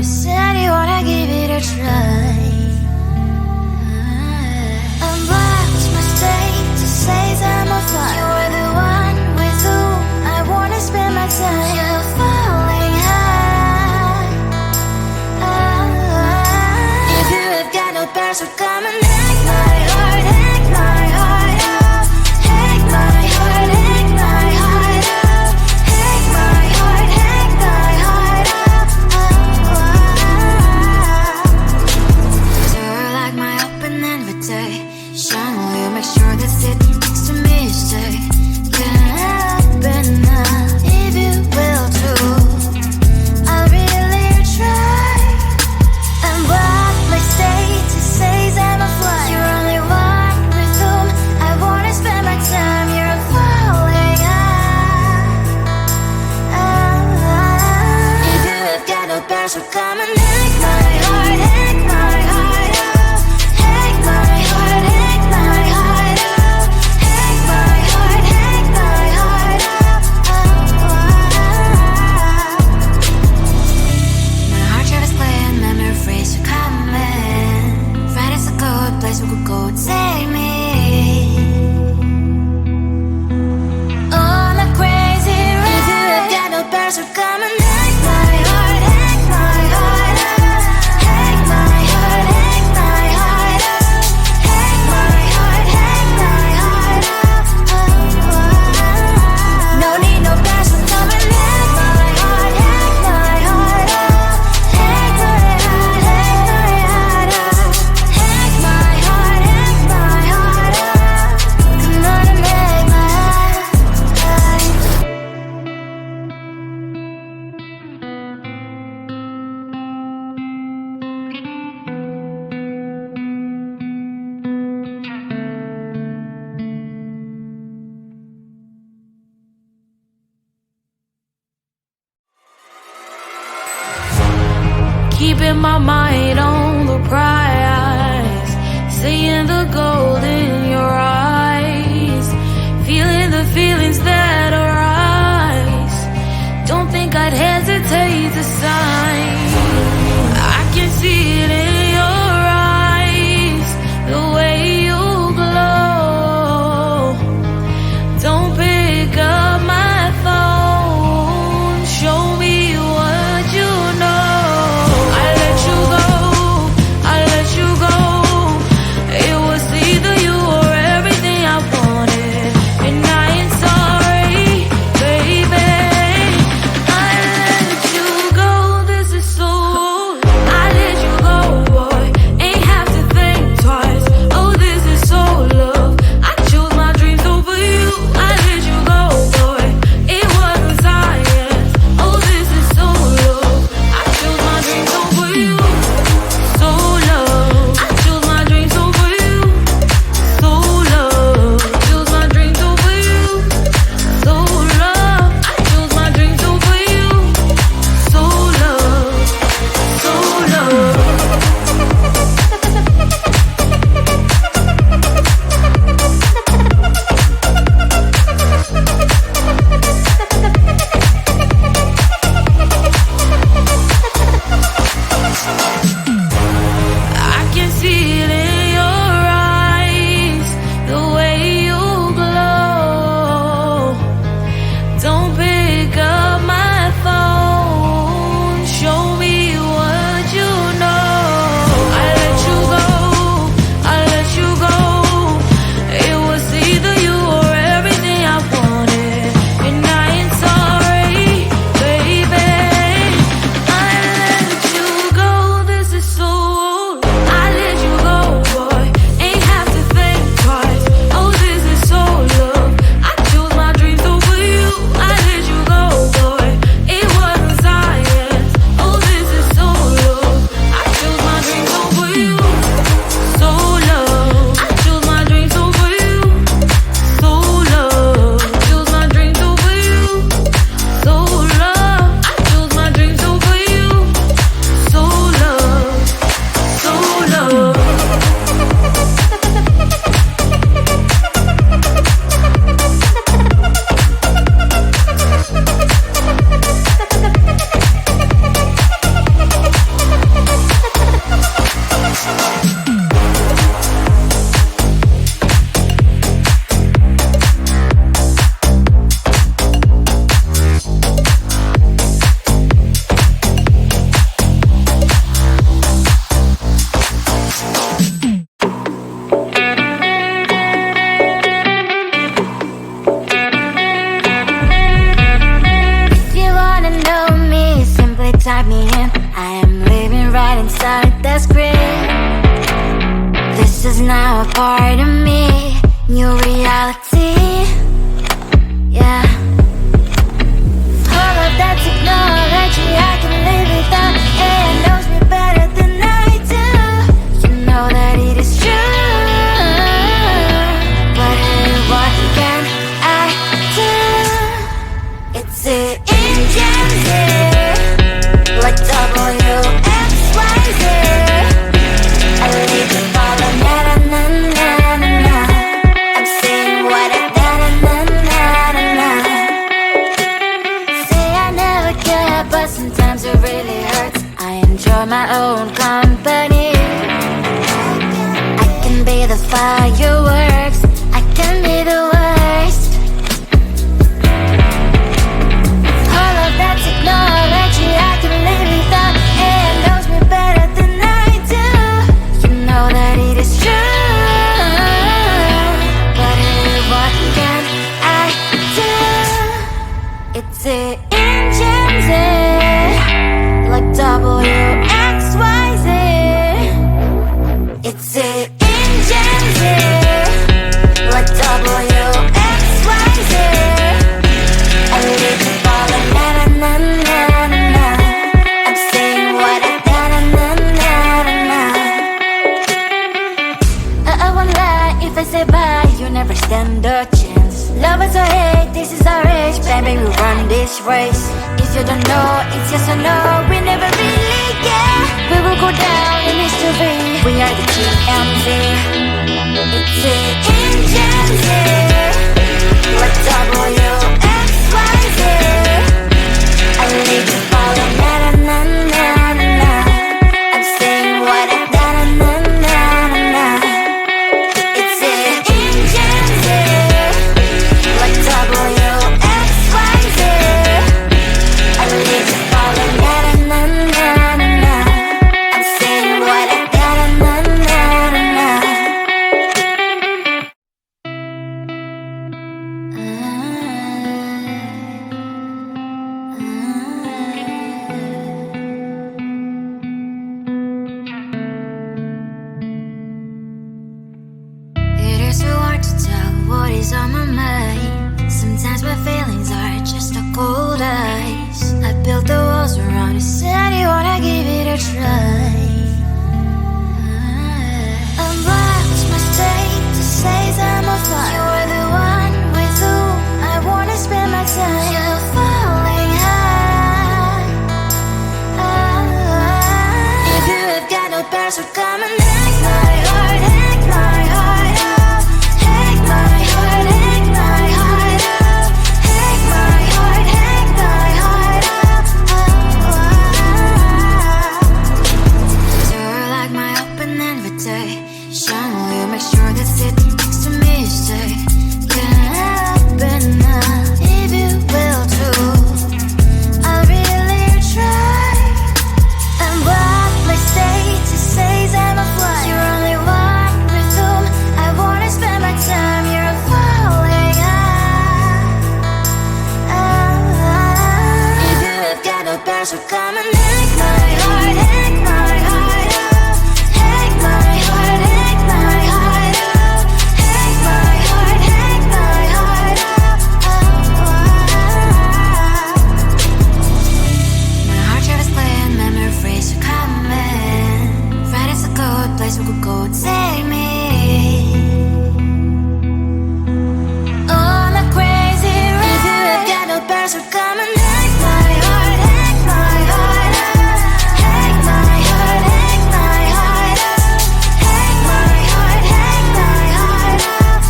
said you wanna give it a try. I'm lost mistake to say I'm a fly. You're the one with whom I wanna spend my time. You're falling high. If you have got no parents, so come and hack my heart, hack my heart out. Hack my heart, hack my heart out. Hack my heart, hack my heart out. You're like my open invitation. Will you make sure that sitting next to me stay? Can't help it now, if you will too. I'll really try. And what mistake to say I'm a fly. You're only one with whom I wanna spend my time. You're falling high. If you have got no parents, so come and hack my heart, hack my heart out. Hack my heart, hack my heart out. Hack my heart, hack my heart out. My heart tried to play and memory freeze, so come in. Friday's a good place we could go, take me. On a crazy ride. If you have got no parents, so come and hack my heart, hack my heart out. Hack my heart, hack my heart out. Hack my heart, hack my heart out. No need no parents, so come and hack my heart, hack my heart out. Hack my heart, hack my heart out. Hack my heart, hack my heart out. Come on and make my heart. Keeping my mind on the prize, seeing the gold in your eyes, feeling the feelings that arise. Don't think I'd hesitate to sign. I can see it in your eyes, the way you glow. Don't pick up my phone, show me what you know. I let you go. It was either you or everything I wanted, and I ain't sorry, baby. I let you go this I am living right inside the screen. This is now a part of me, new reality. Yeah. All of that technology I can live without. It knows me better than I do. You know that it is true. But hey, what can I do? It's the engines here, like WXYZ. I leave the follow, na na na na na na. I'm saying what I na na na na na na. Say I never care, but sometimes it really hurts. I enjoy my own company. I can be the fireworks, I can be the worst. All of that technology I can live without. It knows me better than I do. You know that it is true. But hey, what can I do? It's the engines, like WXYZ. It's the engines, like WXYZ. I live to follow, na na na na na na. I'm saying what I na na na na na na. I won't lie if I say bye, you never stand a chance. Love is or hate, this is our age, baby, we run this race. If you don't know, it's yes or no, we never really care. We will go down in history, we are the TMZ. It's the engines, like WXYZ. I live to follow, na na na na na na. I'm saying what I na na na na na. It's the engines, like WXYZ. I live to follow, na na na na na. I'm saying what I na na na na na. It is so hard to tell what is on my mind. Sometimes my feelings are just a cold ice. I built the walls around you, said you wanna give it a try. Unbox my state to say I'm a fly. You are the one with whom I wanna spend my time. You're falling high. If you have got no past, so come and hack my heart, hack my heart up. Hack my heart, hack my heart up. Hack my heart, hack my heart up. You're like my open invitation. Will you make sure that sitting next to me stay? Can I open up if you will too? I'll really try. And what my status says I'm a fly. You're only one with whom I wanna spend my time. You're falling high. If you have got no past, so come and hack my heart, hack my heart up. Hack my heart, hack my heart up. Hack my heart, hack my heart up. My heart travels playing memories are coming. Right is a good place we could go, take me. On a crazy ride. If you have got no past, so come and hack my heart, hack my heart up. Hack my heart, hack my heart up. Hack my heart, hack my heart up.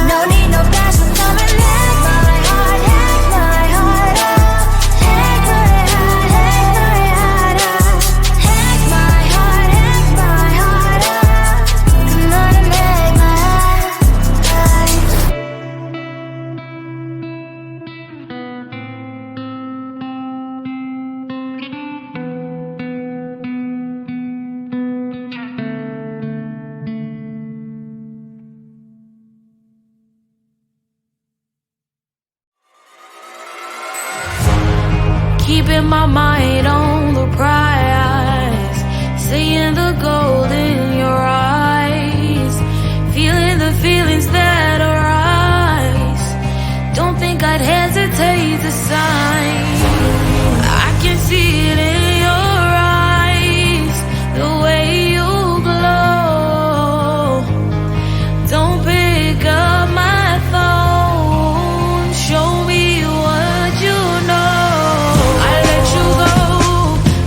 No need no past, so come and hack my heart, hack my heart up. Hack my heart, hack my heart up. Hack my heart, hack my mind on the prize, seeing the gold in your eyes, feeling the feelings that arise. Don't think I'd hesitate to sign. I can see it in your eyes, the way you glow. Don't pick up my phone, show me what you know. I let you go,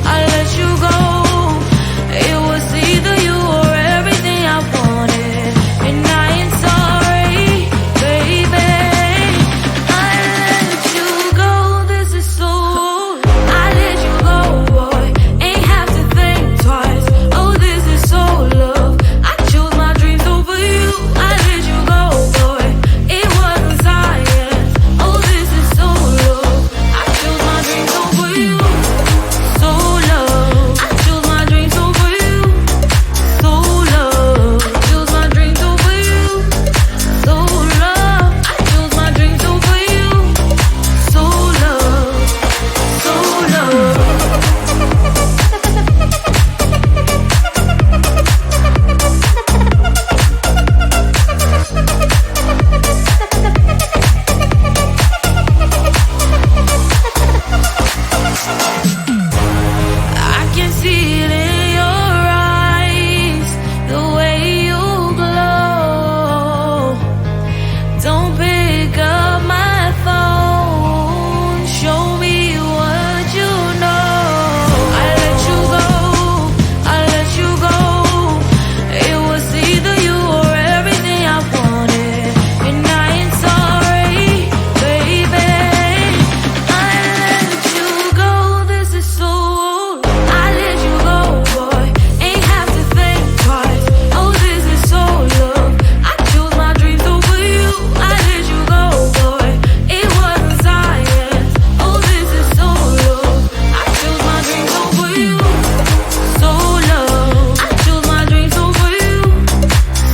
I let you go. It was either you or everything I wanted, and I ain't sorry, baby. I let you go, this is so. I let you go, boy, ain't have to think twice. Oh, this is so love. I chose my dreams over you. I let you go, boy, it wasn't science. Oh, this is so love. I chose my dreams over you. So love. I chose my dreams over you. So love. Chose my dreams over you. So love. I chose my dreams over you. So love. So love. I can see it in your eyes, the way you glow. Don't pick up my phone, show me what you know. I let you go, I let you go. It was either you or everything I wanted, and I ain't sorry, baby. I let you go, this is so. I let you go, boy, ain't have to think twice. Oh, this is so love. I chose my dreams over you. I let you go, boy, it wasn't science. Oh, this is so love. I chose my dreams over you. So love. I chose my dreams over you.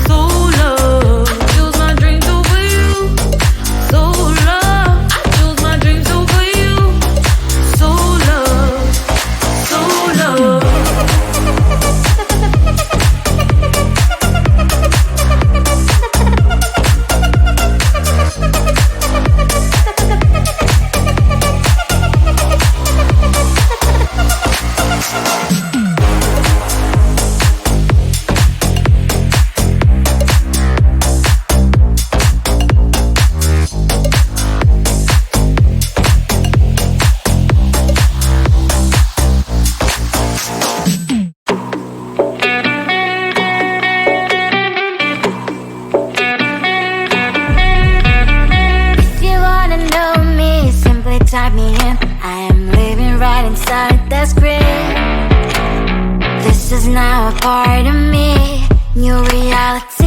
So love. Chose my dreams over you. So love. I chose my dreams over you. So love. So love. If you wanna know me, simply type me in. I am living right inside the script. This is now a part of me, new reality.